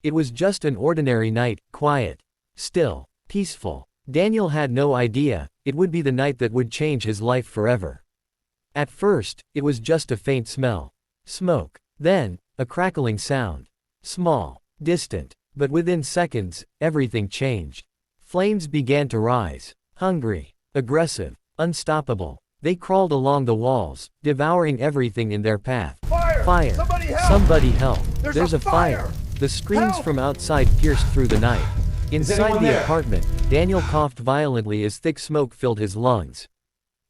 It was just an ordinary night, quiet, still, peaceful. Daniel had no idea it would be the night that would change his life forever. At first, it was just a faint smell. Smoke. Then, a crackling sound. Small, distant, but within seconds, everything changed. Flames began to rise. Hungry, aggressive, unstoppable. They crawled along the walls, devouring everything in their path. Fire! Fire! Somebody help! Somebody help! There's a fire! The screams Help! from outside pierced through the night. Inside anyone the there? apartment, Daniel coughed violently as thick smoke filled his lungs.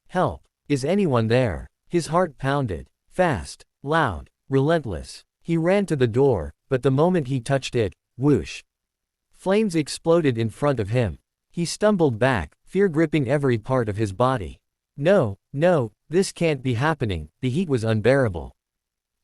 Help! Is anyone there? His heart pounded. Fast, loud, relentless. He ran to the door, but the moment he touched it, whoosh! Flames exploded in front of him. He stumbled back, fear gripping every part of his body. No, no, this can't be happening. The heat was unbearable.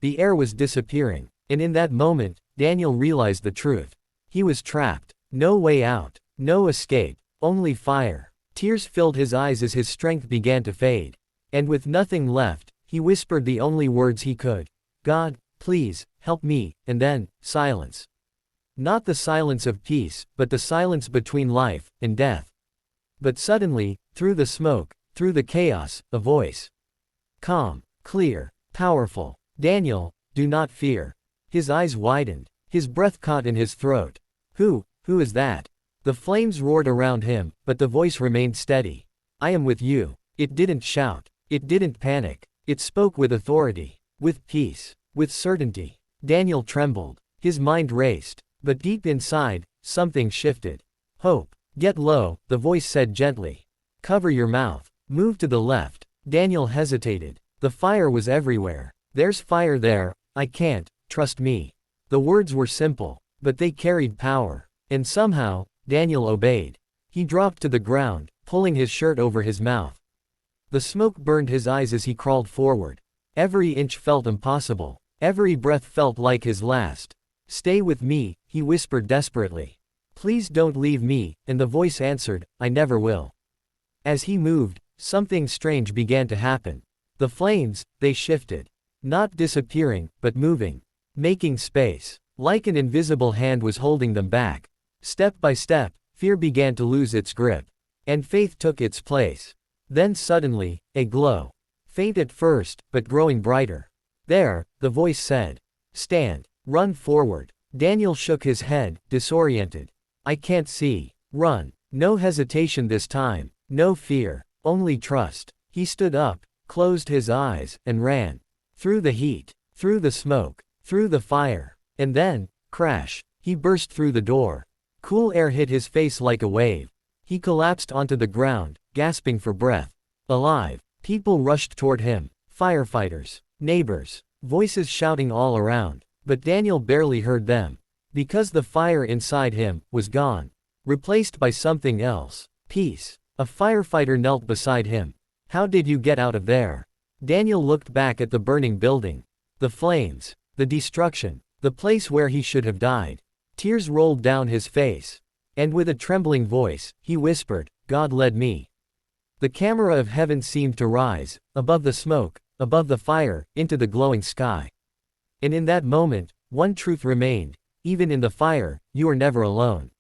The air was disappearing, and in that moment, Daniel realized the truth. He was trapped. No way out. No escape. Only fire. Tears filled his eyes as his strength began to fade. And with nothing left, he whispered the only words he could. God, please, help me, and then, silence. Not the silence of peace, but the silence between life and death. But suddenly, through the smoke, through the chaos, a voice. Calm, clear, powerful. Daniel, do not fear. His eyes widened. His breath caught in his throat. Who is that? The flames roared around him, but the voice remained steady. I am with you. It didn't shout. It didn't panic. It spoke with authority. With peace. With certainty. Daniel trembled. His mind raced. But deep inside, something shifted. Hope. Get low, the voice said gently. Cover your mouth. Move to the left. Daniel hesitated. The fire was everywhere. There's fire there, I can't, trust me. The words were simple, but they carried power. And somehow, Daniel obeyed. He dropped to the ground, pulling his shirt over his mouth. The smoke burned his eyes as he crawled forward. Every inch felt impossible. Every breath felt like his last. Stay with me, he whispered desperately. Please don't leave me, and the voice answered, I never will. As he moved, something strange began to happen. The flames, they shifted. Not disappearing, but moving. Making space. Like an invisible hand was holding them back. Step by step, fear began to lose its grip. And faith took its place. Then suddenly, a glow. Faint at first, but growing brighter. There, the voice said. Stand. Run forward. Daniel shook his head, disoriented. I can't see. Run. No hesitation this time. No fear. Only trust. He stood up, closed his eyes, and ran. Through the heat. Through the smoke. Through the fire. And then, crash. He burst through the door. Cool air hit his face like a wave. He collapsed onto the ground, gasping for breath. Alive. People rushed toward him. Firefighters. Neighbors. Voices shouting all around. But Daniel barely heard them. Because the fire inside him was gone. Replaced by something else. Peace. A firefighter knelt beside him. How did you get out of there? Daniel looked back at the burning building. The flames. The destruction. The place where he should have died. Tears rolled down his face. And with a trembling voice, he whispered, God led me. The camera of heaven seemed to rise, above the smoke, above the fire, into the glowing sky. And in that moment, one truth remained. Even in the fire, you are never alone.